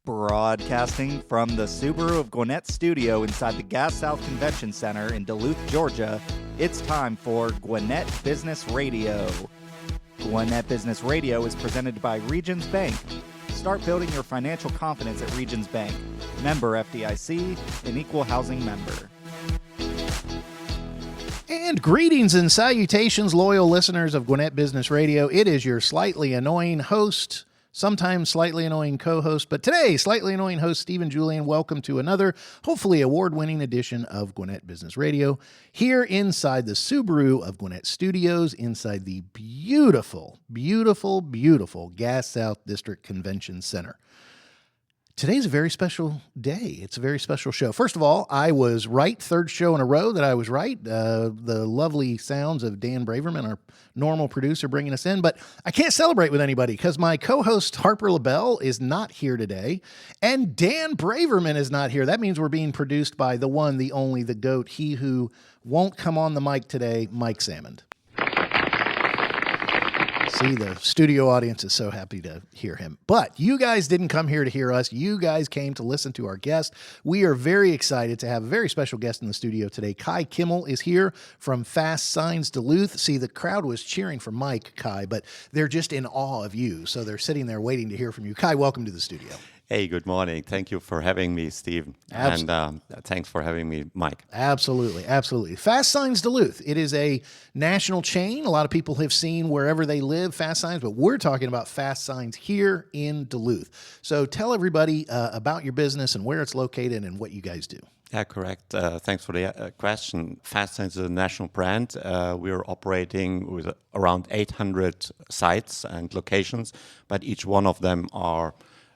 Broadcasting from the Subaru of Gwinnett studio inside the Gas South Convention Center in Duluth, Georgia, it's time for Gwinnett Business Radio. Gwinnett Business Radio is presented by Regions Bank. Start building your financial confidence at Regions Bank. Member FDIC, an equal housing member. And greetings and salutations, loyal listeners of Gwinnett Business Radio. It is your slightly annoying host, sometimes slightly annoying co-host, but today, slightly annoying host Stephen Julian. Welcome to another, hopefully award-winning edition of Gwinnett Business Radio, here inside the Subaru of Gwinnett Studios, inside the beautiful, beautiful, beautiful Gas South District Convention Center. Today's a very special day. It's a very special show. First of all, I was right. Third show in a row that I was right. The lovely sounds of Dan Braverman, our normal producer, bringing us in. But I can't celebrate with anybody because my co-host Harper LaBelle is not here today. And Dan Braverman is not here. That means we're being produced by the one, the only, the GOAT, he who won't come on the mic today, Mike Salmond. See, the studio audience is so happy to hear him. But you guys didn't come here to hear us. You guys came to listen to our guest. We are very excited to have a very special guest in the studio today. Kai Kimmel is here from FASTSIGNS Duluth. See, the crowd was cheering for Mike, Kai, but they're just in awe of you. So they're sitting there waiting to hear from you. Kai, welcome to the studio. Hey, good morning. Thank you for having me, Steve. And thanks for having me, Mike. Absolutely, absolutely. FASTSIGNS Duluth. It is a national chain. A lot of people have seen wherever they live FASTSIGNS, but we're talking about FASTSIGNS here in Duluth. So tell everybody about your business and where it's located and what you guys do. Yeah, correct. Thanks for the question. FASTSIGNS is a national brand. We are operating with around 800 sites and locations, but each one of them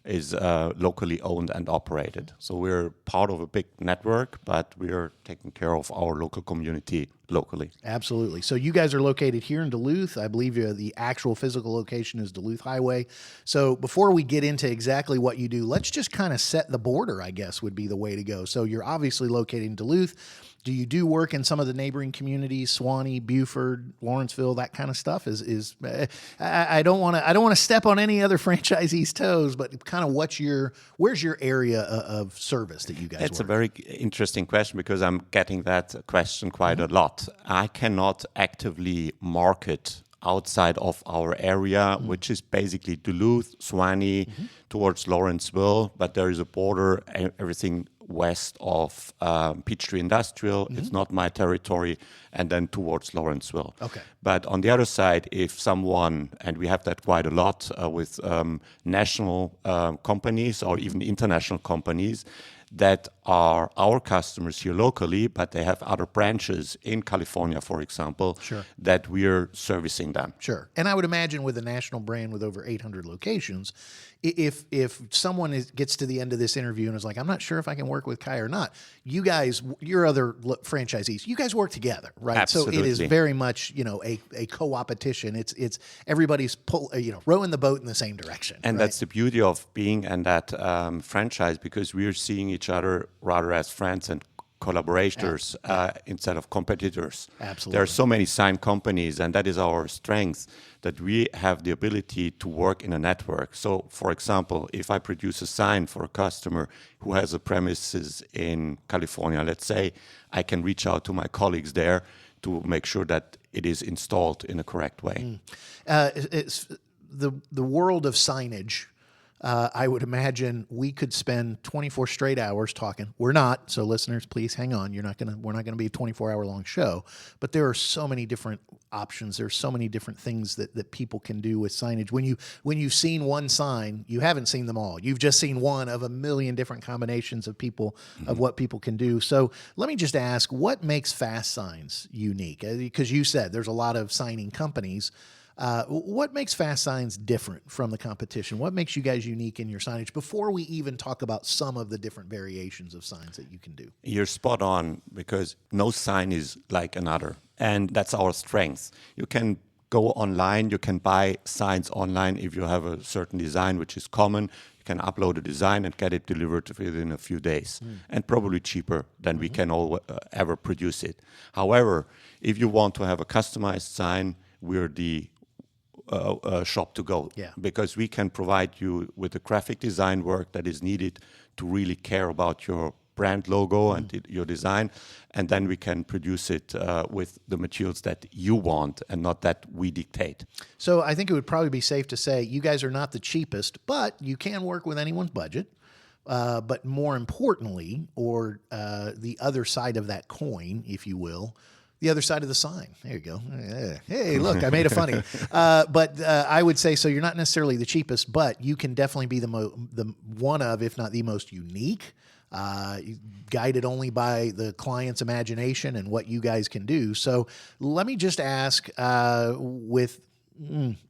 is locally owned and operated. So we're part of a big network, but we're taking care of our local community locally. Absolutely. So you guys are located here in Duluth. I believe the actual physical location is Duluth Highway. So before we get into exactly what you do, let's just kind of set the border, I guess, would be the way to go. So you're obviously located in Duluth. Do you do work in some of the neighboring communities, Suwanee, Buford, Lawrenceville, that kind of stuff? I don't want to step on any other franchisees' toes, but kind of where's your area of service that you guys It's work? a very interesting question because I'm getting that question quite a lot. I cannot actively market outside of our area, which is basically Duluth, Suwanee, towards Lawrenceville, but there is a border, everything west of Peachtree Industrial. It's not my territory, and then towards Lawrenceville. Okay. But on the other side, if someone, and we have that quite a lot with national companies or even international companies that are our customers here locally, but they have other branches in California, for example, that we're servicing them. Sure. And I would imagine with a national brand with over 800 locations, if someone gets to the end of this interview and is like, I'm not sure if I can work with Kai or not, you guys, your other franchisees, you guys work together, right? Absolutely. So it is very much, a co-opetition. It's everybody's rowing the boat in the same direction. And that's the beauty of being in that franchise, because we're seeing each other rather as friends and collaborators instead of competitors. Absolutely. There are so many sign companies, and that is our strength, that we have the ability to work in a network. So, for example, if I produce a sign for a customer who has a premises in California, let's say, I can reach out to my colleagues there to make sure that it is installed in a correct way. It's the world of signage. I would imagine we could spend 24 straight hours talking. We're not, so listeners, please hang on. We're not gonna be a 24-hour long show. But there are so many different options. There's so many different things that people can do with signage. When you've seen one sign, you haven't seen them all. You've just seen one of a million different combinations of what people can do. So let me just ask, what makes FASTSIGNS unique? Because you said there's a lot of signing companies. What makes FASTSIGNS different from the competition? What makes you guys unique in your signage before we even talk about some of the different variations of signs that you can do? You're spot on, because no sign is like another. And that's our strength. You can go online, you can buy signs online if you have a certain design which is common. You can upload a design and get it delivered within a few days, and probably cheaper than we can ever produce it. However, if you want to have a customized sign, we're the shop to go. Yeah. Because we can provide you with the graphic design work that is needed to really care about your brand logo and your design, and then we can produce it with the materials that you want and not that we dictate. So I think it would probably be safe to say you guys are not the cheapest, but you can work with anyone's budget. But more importantly, or the other side of that coin, if you will, the other side of the sign. There you go. Hey, look, I made it funny. But I would say, so you're not necessarily the cheapest, but you can definitely be the one of, if not the most unique, guided only by the client's imagination and what you guys can do. So let me just ask,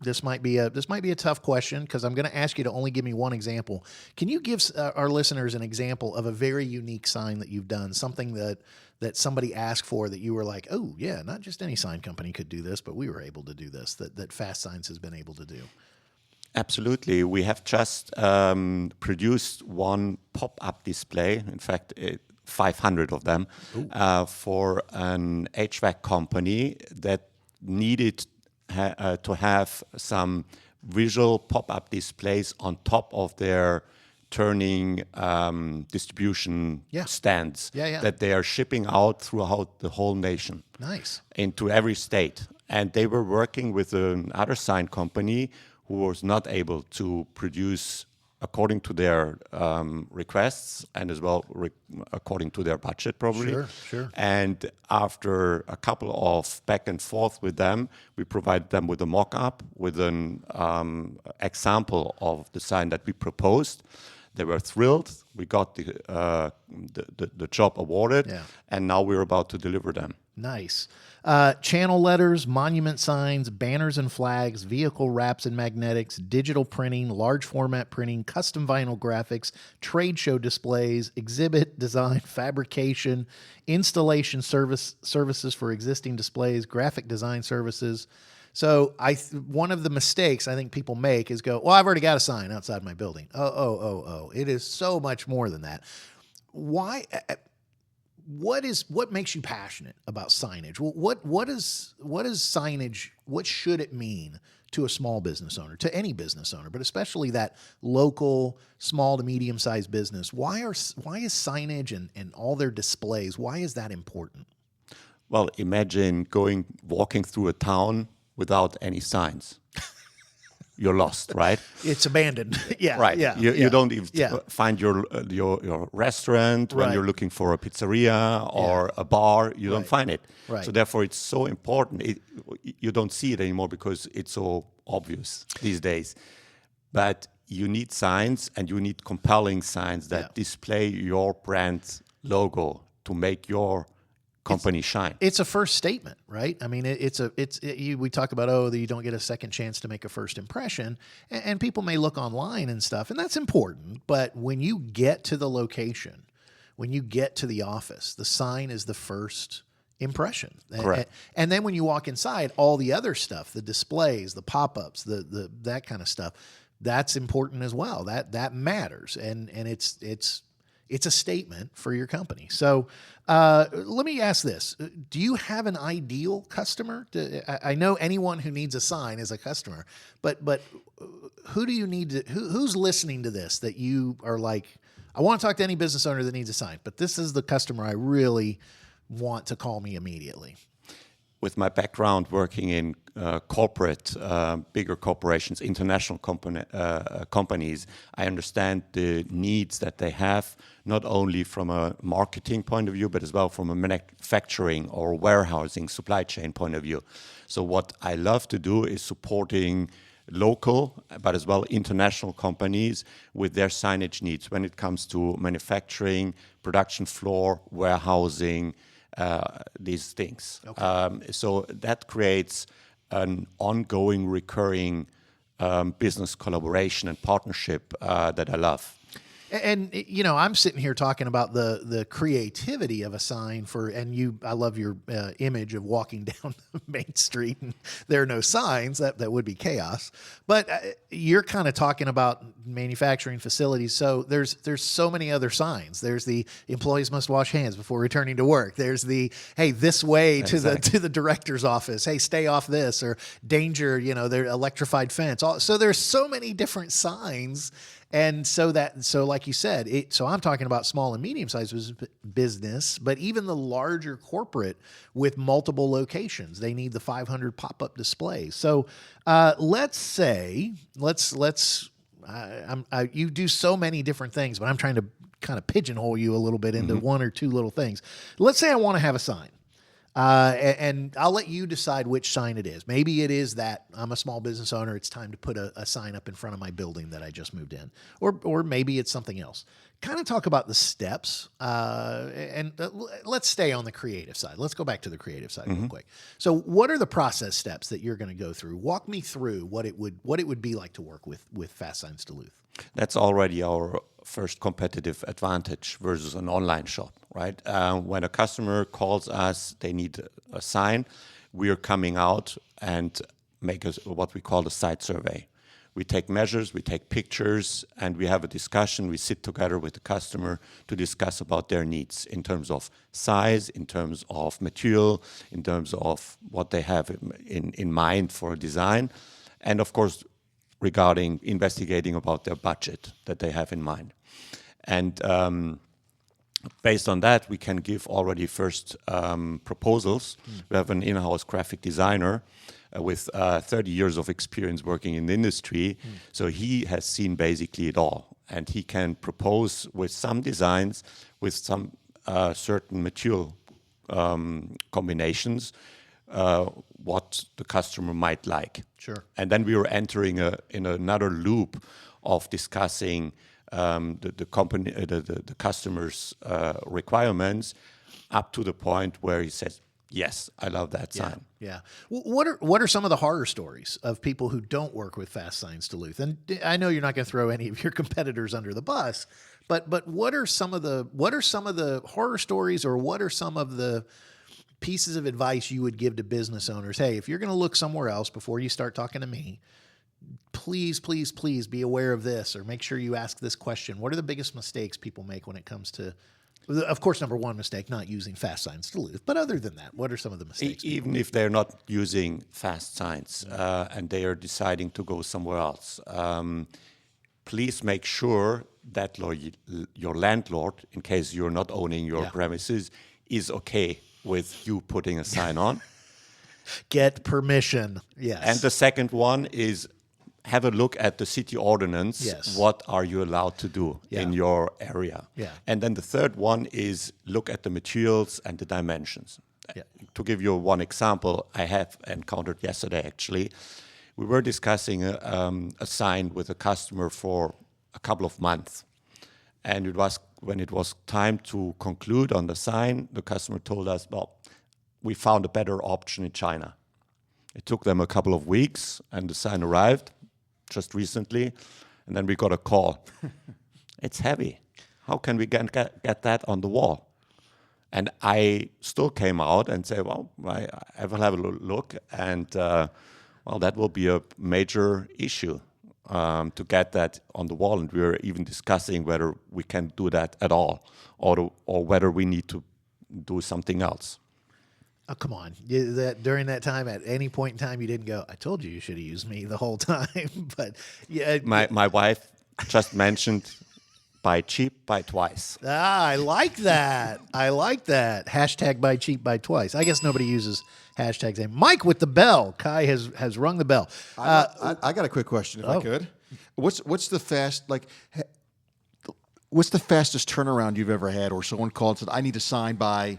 this might be a tough question because I'm going to ask you to only give me one example. Can you give our listeners an example of a very unique sign that you've done, something that somebody asked for that you were like, oh yeah, not just any sign company could do this, but we were able to do this, that FASTSIGNS has been able to do? Absolutely. We have just produced one pop-up display, in fact, 500 of them, for an HVAC company that needed to have some visual pop-up displays on top of their turning distribution stands that they are shipping out throughout the whole nation. Nice. Into every state. And they were working with another sign company who was not able to produce according to their requests and as well according to their budget probably. Sure. And after a couple of back and forth with them, we provided them with a mock-up with an example of the sign that we proposed. They were thrilled. We got the job awarded, and now we're about to deliver them. Nice. Channel letters, monument signs, banners and flags, vehicle wraps and magnetics, digital printing, large format printing, custom vinyl graphics, trade show displays, exhibit design, fabrication, installation services for existing displays, graphic design services. So one of the mistakes I think people make is go, well, I've already got a sign outside my building. Oh. It is so much more than that. Why? What makes you passionate about signage? What is signage? What should it mean to a small business owner, to any business owner, but especially that local small to medium sized business? Why is signage and all their displays, why is that important? Well, imagine walking through a town without any signs. You're lost, right? It's abandoned. Right. You don't even find your restaurant when Right. you're looking for a pizzeria or a bar. You don't find it. Right. So therefore, it's so important. You don't see it anymore because it's so obvious these days. But you need signs, and you need compelling signs that display your brand logo to make your company shine. It's a first statement, right? I mean, we talk about, that you don't get a second chance to make a first impression, and people may look online and stuff, and that's important. But when you get to the location, when you get to the office, the sign is the first impression. Correct. And then when you walk inside, all the other stuff, the displays, the pop-ups, the that kind of stuff, that's important as well. That matters, and it's a statement for your company. So let me ask this. Do you have an ideal customer? I know anyone who needs a sign is a customer, but who do you need to, who's listening to this that you are like, I want to talk to any business owner that needs a sign, but this is the customer I really want to call me immediately? With my background working in corporate, bigger corporations, international companies, I understand the needs that they have, not only from a marketing point of view, but as well from a manufacturing or warehousing supply chain point of view. So what I love to do is supporting local, but as well international companies with their signage needs when it comes to manufacturing, production floor, warehousing, these things. Okay. So that creates an ongoing, recurring business collaboration and partnership that I love. And you know, I'm sitting here talking about the creativity of a sign I love your image of walking down Main Street and there are no signs. That would be chaos. But you're kind of talking about manufacturing facilities. So there's so many other signs. There's the employees must wash hands before returning to work. There's the, hey, this way to the director's office. Hey, stay off this, or danger. You know, their electrified fence. So there's so many different signs. And so like you said, so I'm talking about small and medium-sized business, but even the larger corporate with multiple locations, they need the 500 pop-up displays. So let's say, you do so many different things, but I'm trying to kind of pigeonhole you a little bit into one or two little things. Let's say I want to have a sign. And I'll let you decide which sign it is. Maybe it is that I'm a small business owner. It's time to put a sign up in front of my building that I just moved in, or maybe it's something else. Kind of talk about the steps, and let's stay on the creative side. Let's go back to the creative side real quick. So, what are the process steps that you're going to go through? Walk me through what it would be like to work with FASTSIGNS Duluth. That's already our first competitive advantage versus an online shop, right? When a customer calls us, they need a sign, we are coming out and make what we call a site survey. We take measures, we take pictures, and we have a discussion. We sit together with the customer to discuss about their needs in terms of size, in terms of material, in terms of what they have in mind for a design, and of course, regarding investigating about their budget that they have in mind. And based on that, we can give already first proposals. We have an in-house graphic designer with 30 years of experience working in the industry. So he has seen basically it all. And he can propose with some designs, with some certain material combinations, what the customer might like. Sure. And then we were entering in another loop of discussing the customer's requirements up to the point where he says, yes, I love that sign. Yeah. What are some of the horror stories of people who don't work with FASTSIGNS Duluth? And I know you're not going to throw any of your competitors under the bus, but what are some of the horror stories, or what are some of the pieces of advice you would give to business owners? Hey, if you're going to look somewhere else before you start talking to me, please, please, please be aware of this, or make sure you ask this question. What are the biggest mistakes people make when it comes to, of course, number one mistake, not using FASTSIGNS Duluth, but other than that, what are some of the mistakes? Even if they're not using FASTSIGNS and they are deciding to go somewhere else, please make sure that your landlord, in case you're not owning your premises, is okay with you putting a sign on. Get permission. Yes. And the second one is have a look at the city ordinance. Yes. What are you allowed to do in your area? Yeah. And then the third one is look at the materials and the dimensions. Yeah. To give you one example, I have encountered yesterday actually. We were discussing a sign with a customer for a couple of months. And it was when it was time to conclude on the sign, the customer told us, well, we found a better option in China. It took them a couple of weeks, and the sign arrived just recently, and then we got a call. It's heavy. How can we get that on the wall? And I still came out and said, well, I will have a look, and well, that will be a major issue. To get that on the wall, and we were even discussing whether we can do that at all, or whether we need to do something else. Oh, come on. During that time, at any point in time, you didn't go, I told you should have used me the whole time. But yeah, my wife just mentioned, buy cheap, buy twice. I like that. I like that. Hashtag buy cheap, buy twice. I guess nobody uses hashtags anymore. Mike with the bell. Kai has rung the bell. I got a quick question, if I could. What's the fastest turnaround you've ever had, or someone called and said, I need to sign by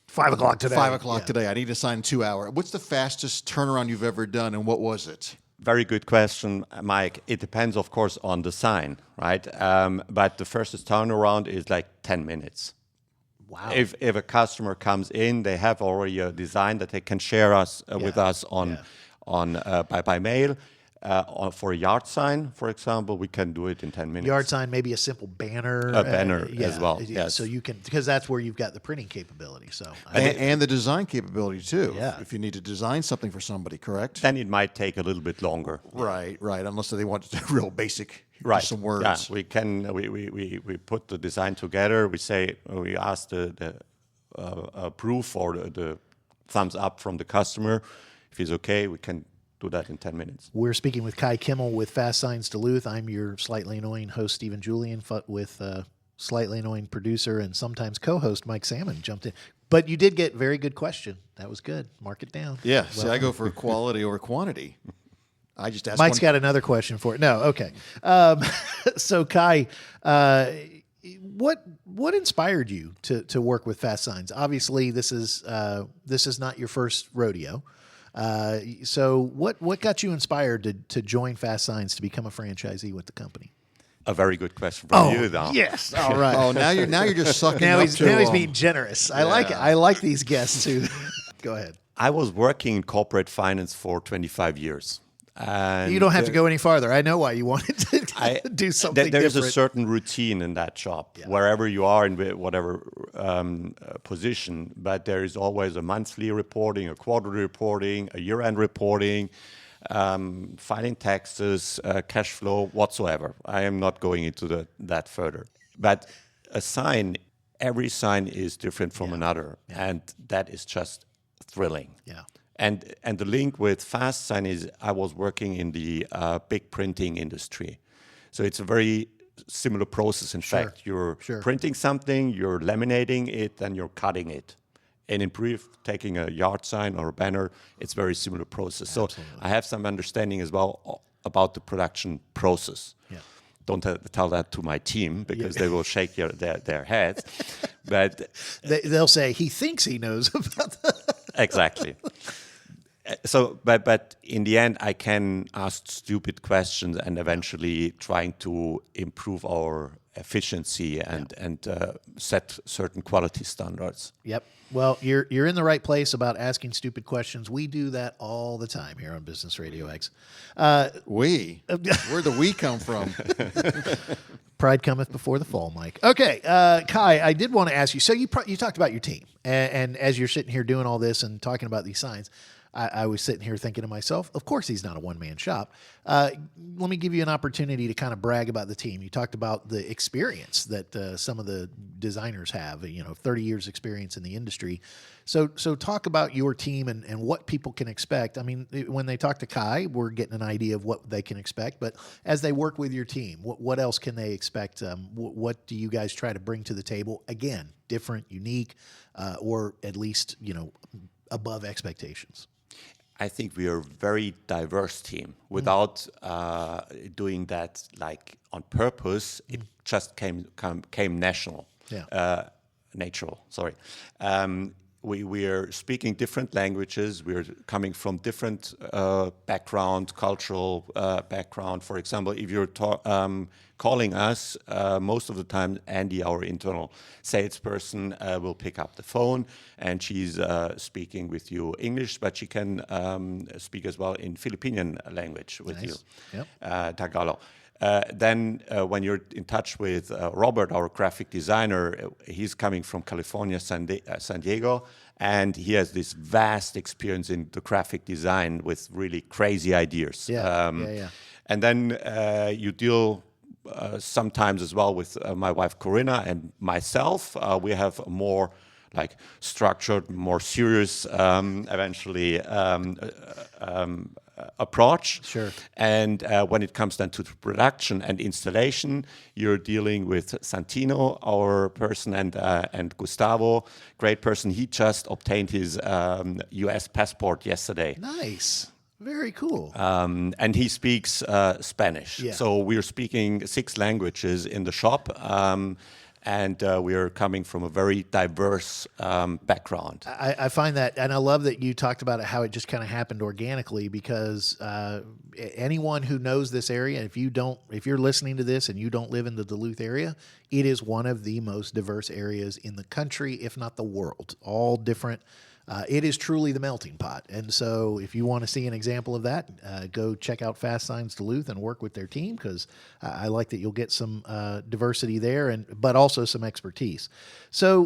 5 o'clock today. 5 o'clock today. I need to sign in 2 hours. What's the fastest turnaround you've ever done, and what was it? Very good question, Mike. It depends, of course, on the sign, right? But the fastest turnaround is like 10 minutes. Wow. If a customer comes in, they have already a design that they can share with us by mail. For a yard sign, for example, we can do it in 10 minutes. Yard sign, maybe a simple banner. A banner as well, Yeah, yes. so you can, because that's where you've got the printing capability. So And the design capability too. Yeah. If you need to design something for somebody, correct? Then it might take a little bit longer. Right. Unless they want real basic, Right. just some words. Yeah, we can. We put the design together. We ask the proof or the thumbs up from the customer. If he's okay, we can do that in 10 minutes. we're speaking with Kai Kimmel with FASTSIGNS Duluth. I'm your slightly annoying host, Stephen Julian, with slightly annoying producer and sometimes co-host Mike Salmon jumped in. But you did get very good question. That was good. Mark it down. Yeah. See, I go for quality over quantity. I just asked. Mike's got another question for it. No, okay. So Kai, what inspired you to work with FASTSIGNS? Obviously, this is not your first rodeo. So what got you inspired to join FASTSIGNS to become a franchisee with the company? A very good question from you, though. Yes. All right. Oh, now you're just sucking. now up he's to, being generous. I like it. I like these guests who. Go ahead. I was working in corporate finance for 25 years. And You don't have to go any farther. I know why you wanted to do something There's different. a certain routine in that job, wherever you are in whatever position. But there is always a monthly reporting, a quarterly reporting, a year-end reporting, filing taxes, cash flow, whatsoever. I am not going into that further. But every sign is different from another, and that is just thrilling. Yeah. And the link with FASTSIGN is I was working in the big printing industry. So it's a very similar process. In fact, you're printing something, you're laminating it, and you're cutting it. And in brief, taking a yard sign or a banner, it's very similar process. Absolutely. So I have some understanding as well about the production process. Yeah. Don't tell that to my team because they will shake their heads. But They'll say he thinks he knows about that. exactly. So, but in the end, I can ask stupid questions and eventually trying to improve our efficiency and set certain quality standards. Yep. Well, you're in the right place about asking stupid questions. We do that all the time here on Business Radio X. Where'd the we come from? Pride cometh before the fall, Mike. Okay, Kai, I did want to ask you. So you talked about your team, and as you're sitting here doing all this and talking about these signs, I was sitting here thinking to myself, of course he's not a one-man shop. Let me give you an opportunity to kind of brag about the team. You talked about the experience that some of the designers have, 30 years experience in the industry. So talk about your team and what people can expect. I mean, when they talk to Kai, we're getting an idea of what they can expect. But as they work with your team, what else can they expect? What do you guys try to bring to the table? Again, different, unique, or at least, above expectations. I think we are a very diverse team. Without doing that like on purpose, it just came natural. Sorry. We are speaking different languages. We're coming from different background, cultural background. For example, if you're calling us, most of the time, Andy, our internal salesperson, will pick up the phone, and she's speaking with you English, but she can speak as well in Filipinian language with you, Tagalog. Then when you're in touch with Robert, our graphic designer, he's coming from California, San Diego, and he has this vast experience in the graphic design with really crazy ideas. And then you deal sometimes as well with my wife Corinna and myself. We have a more like structured, more serious, eventually approach. Sure. And when it comes then to the production and installation, you're dealing with Santino, our person, and Gustavo, great person. He just obtained his U.S. passport yesterday. Nice. Very cool. And he speaks Spanish. Yeah. So we're speaking 6 languages in the shop. And we are coming from a very diverse background. I find that, and I love that you talked about it, how it just kind of happened organically, because anyone who knows this area, if you're listening to this and you don't live in the Duluth area, it is one of the most diverse areas in the country, if not the world. All different It is truly the melting pot. And so if you want to see an example of that, go check out FASTSIGNS Duluth and work with their team, because I like that you'll get some diversity there, but also some expertise. So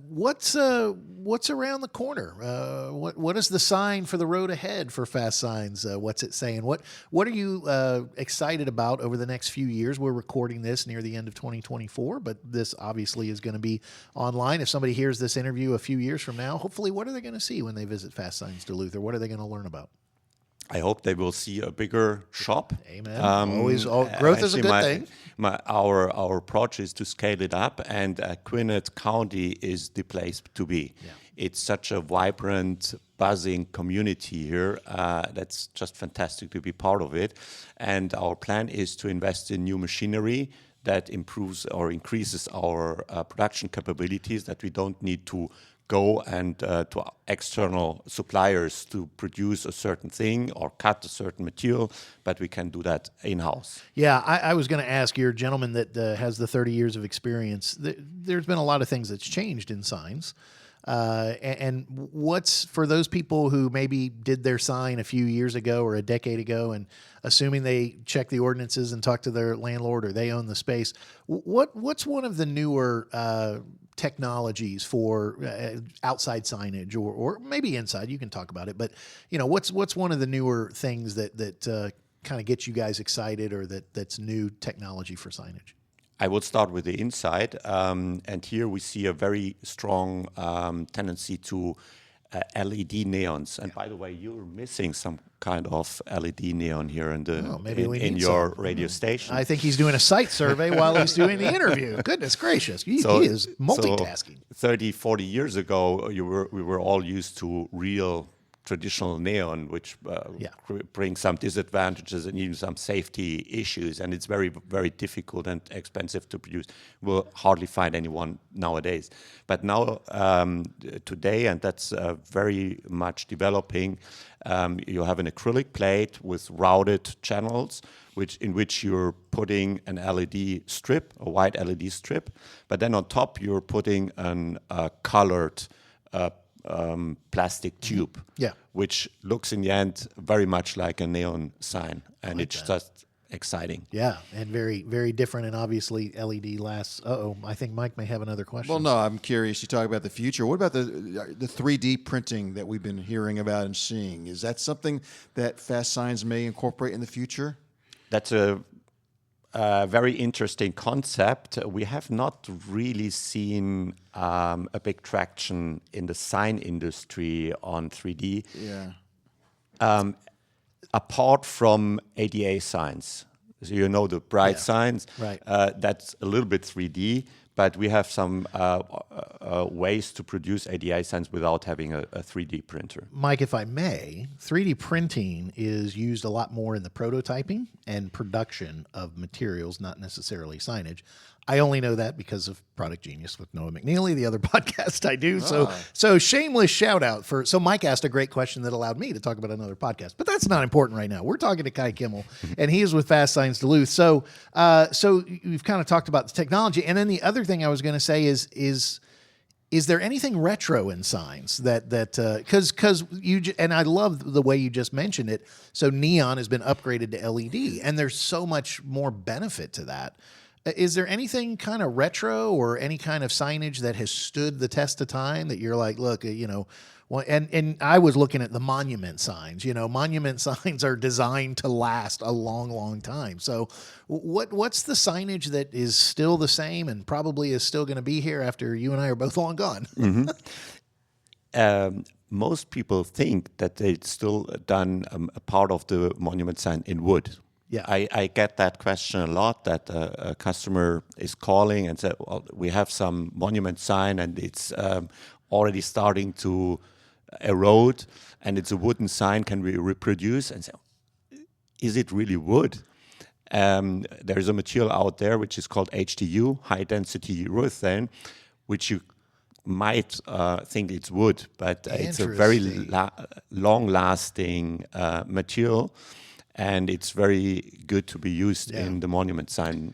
what's around the corner? What is the sign for the road ahead for FASTSIGNS? What's it saying? What are you excited about over the next few years? We're recording this near the end of 2024, but this obviously is going to be online. If somebody hears this interview a few years from now, hopefully, what are they going to see when they visit FASTSIGNS Duluth, or what are they going to learn about? I hope they will see a bigger shop. Amen. Growth is a good thing. Our approach is to scale it up, and Gwinnett County is the place to be. Yeah. It's such a vibrant, buzzing community here. That's just fantastic to be part of it. And our plan is to invest in new machinery that improves or increases our production capabilities, that we don't need to go and to external suppliers to produce a certain thing or cut a certain material, but we can do that in-house. Yeah, I was going to ask, you're a gentleman that has the 30 years of experience. There's been a lot of things that's changed in signs. And what's, for those people who maybe did their sign a few years ago or a decade ago, and assuming they check the ordinances and talk to their landlord or they own the space, what's one of the newer technologies for outside signage, or maybe inside? You can talk about it, but what's one of the newer things that kind of gets you guys excited, or that's new technology for signage? I would start with the inside, and here we see a very strong tendency to LED neons. And by the way, you're missing some kind of LED neon here in your radio station. I think he's doing a site survey while he's doing the interview. Goodness gracious, he is multitasking. 30, 40 years ago, we were all used to real traditional neon, which brings some disadvantages and even some safety issues, and it's very, very difficult and expensive to produce. We'll hardly find anyone nowadays. But now, today, and that's very much developing, you have an acrylic plate with routed channels, in which you're putting an LED strip, a white LED strip, but then on top you're putting a colored plastic tube, which looks in the end very much like a neon sign, and it's just exciting. Yeah, and very, very different, and obviously LED lasts. I think Mike may have another question. Well, no, I'm curious. You talk about the future. What about the 3D printing that we've been hearing about and seeing? Is that something that FASTSIGNS may incorporate in the future? That's a very interesting concept. We have not really seen a big traction in the sign industry on 3D. Yeah. Apart from ADA signs, so the bright signs, right? That's a little bit 3D, but we have some ways to produce ADA signs without having a 3D printer. Mike, if I may, 3D printing is used a lot more in the prototyping and production of materials, not necessarily signage. I only know that because of Product Genius with Noah McNeely, the other podcast I do. So shameless shout out so Mike asked a great question that allowed me to talk about another podcast, but that's not important right now. We're talking to Kai Kimmel, and he is with FASTSIGNS Duluth. So you've kind of talked about the technology, and then the other thing I was going to say is there anything retro in signs that because you, and I love the way you just mentioned it. So neon has been upgraded to LED, and there's so much more benefit to that. Is there anything kind of retro or any kind of signage that has stood the test of time that you're like, look, and I was looking at the monument signs. Monument signs are designed to last a long, long time. So what's the signage that is still the same and probably is still going to be here after you and I are both long gone? Mm-hmm. Most people think that they've still done a part of the monument sign in wood. Yeah, I get that question a lot, that a customer is calling and said, well, we have some monument sign and it's already starting to erode and it's a wooden sign, can we reproduce? And say, is it really wood? There's a material out there which is called HDU, high density urethane, which you might think it's wood, but it's a very long lasting material. and it's very good to be used in the monument sign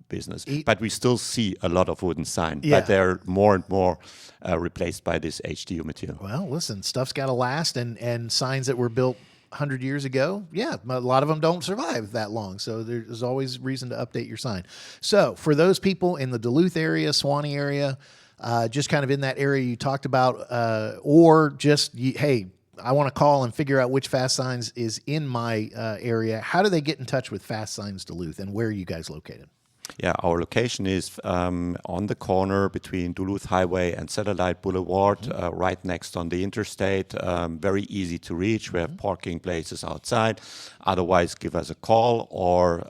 business. But we still see a lot of wooden signs, but they're more and more replaced by this HDU material. Well, listen, stuff's got to last, and signs that were built 100 years ago, a lot of them don't survive that long. So there's always reason to update your sign. So for those people in the Duluth area, Suwanee area, just kind of in that area you talked about, or just, hey, I want to call and figure out which Fast Signs is in my area, how do they get in touch with FASTSIGNS Duluth, and where are you guys located? Yeah, our location is on the corner between Duluth Highway and Satellite Boulevard, right next on the interstate. Very easy to reach. We have parking places outside. Otherwise, give us a call or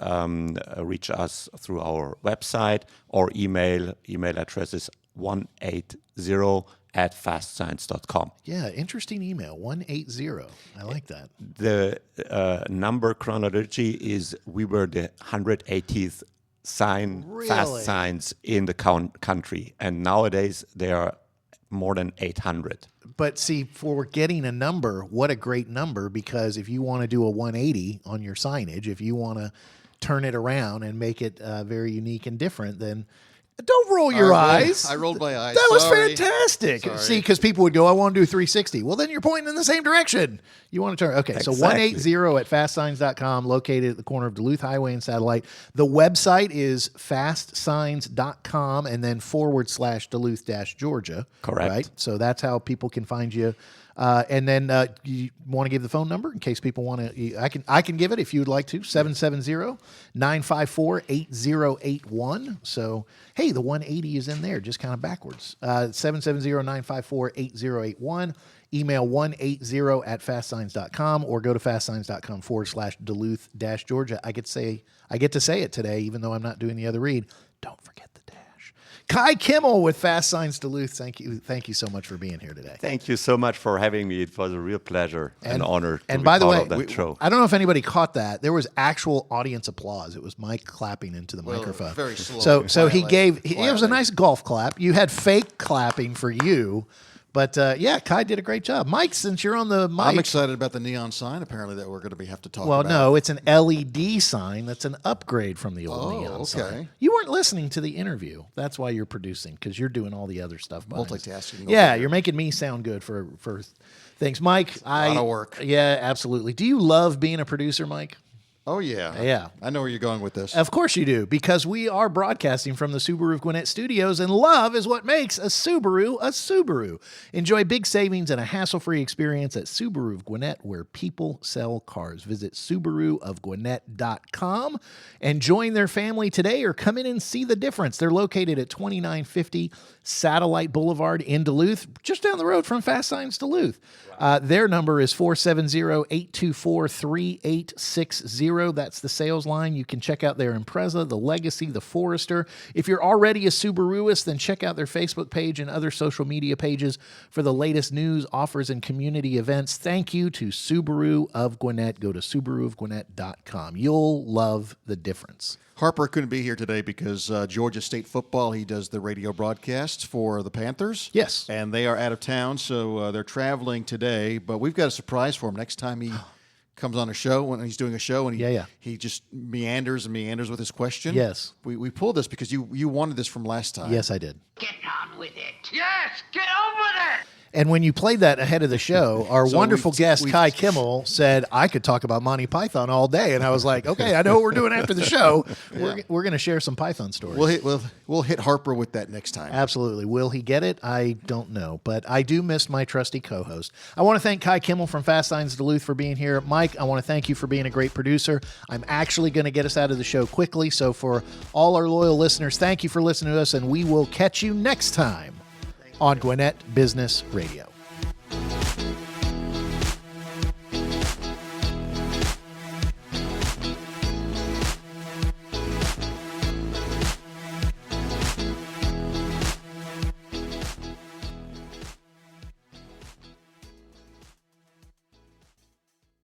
reach us through our website or email. Email address is 180@fastscience.com. Yeah, interesting email, 180. I like that. The number chronology is we were the 180th fast signs in the country, and nowadays there are more than 800. But see, for getting a number, what a great number, because if you want to do a 180 on your signage, if you want to turn it around and make it very unique and different, then don't roll your eyes. I rolled my eyes. That was Sorry. fantastic. Sorry. See, because people would go, I want to do 360. Well, then you're pointing in the same direction. You want to turn. Okay, so Exactly. 180@fastssigns.com, located at the corner of Duluth Highway and Satellite. The website is FASTSIGNS.com and then /Duluth-Georgia. Correct. Right? So that's how people can find you. And then you want to give the phone number in case people want to. I can give it if you would like to. 770-954-8081. So hey, the 180 is in there, just kind of backwards. 770-954-8081. Email 180@fastssigns.com or go to fastssigns.com /Duluth-Georgia. I get to say it today, even though I'm not doing the other read. Don't forget the dash. Kai Kimmel with FASTSIGNS Duluth. Thank you so much for being here today. Thank you so much for having me. It was a real pleasure and honor to and be by the part way, of that show. I don't know if anybody caught that. There was actual audience applause. It was Mike clapping into the microphone. Very slow. So he gave. It was a Quietly. nice golf clap. You had fake clapping for you, but Kai did a great job. Mike, since you're on the mic, I'm excited about the neon sign, apparently, that we're going to have to talk about. no, it's an LED sign. That's an upgrade from the old neon sign. okay. You weren't listening to the interview. That's why you're producing, because you're doing all the other stuff. behind the scenes. Multitasking. Yeah, you're making me sound good for things. Mike, A lot of work. Yeah, absolutely. Do you love being a producer, Mike? Oh, yeah. Yeah. I know where you're going with this. Of course you do, because we are broadcasting from the Subaru of Gwinnett studios, and love is what makes a Subaru a Subaru. Enjoy big savings and a hassle-free experience at Subaru of Gwinnett, where people sell cars. Visit SubaruofGwinnett.com and join their family today, or come in and see the difference. They're located at 2950 Satellite Boulevard in Duluth, just down the road from FASTSIGNS Duluth. Their number is 470-824-3860. That's the sales line. You can check out their Impreza, the Legacy, the Forester. If you're already a Subaruist, then check out their Facebook page and other social media pages for the latest news, offers, and community events. Thank you to Subaru of Gwinnett. Go to SubaruofGwinnett.com. You'll love the difference. Harper couldn't be here today because Georgia State football, he does the radio broadcasts for the Panthers. Yes. And they are out of town, so they're traveling today. But we've got a surprise for him next time he comes on a show, when he's doing a show, and he just meanders with his question. Yes. We pulled this because you wanted this from last time. Yes, I did. Get on with it. Yes, get on with it. And when you played that ahead of the show, our So wonderful guest, we've- Kai Kimmel, said, I could talk about Monty Python all day. And I was like, okay, I know what we're doing after the show. We're going to share some Python stories. We'll hit Harper with that next time. Absolutely. Will he get it? I don't know. But I do miss my trusty co-host. I want to thank Kai Kimmel from FASTSIGNS Duluth for being here. Mike, I want to thank you for being a great producer. I'm actually going to get us out of the show quickly. So for all our loyal listeners, thank you for listening to us, and we will catch you next time on Gwinnett Business Radio.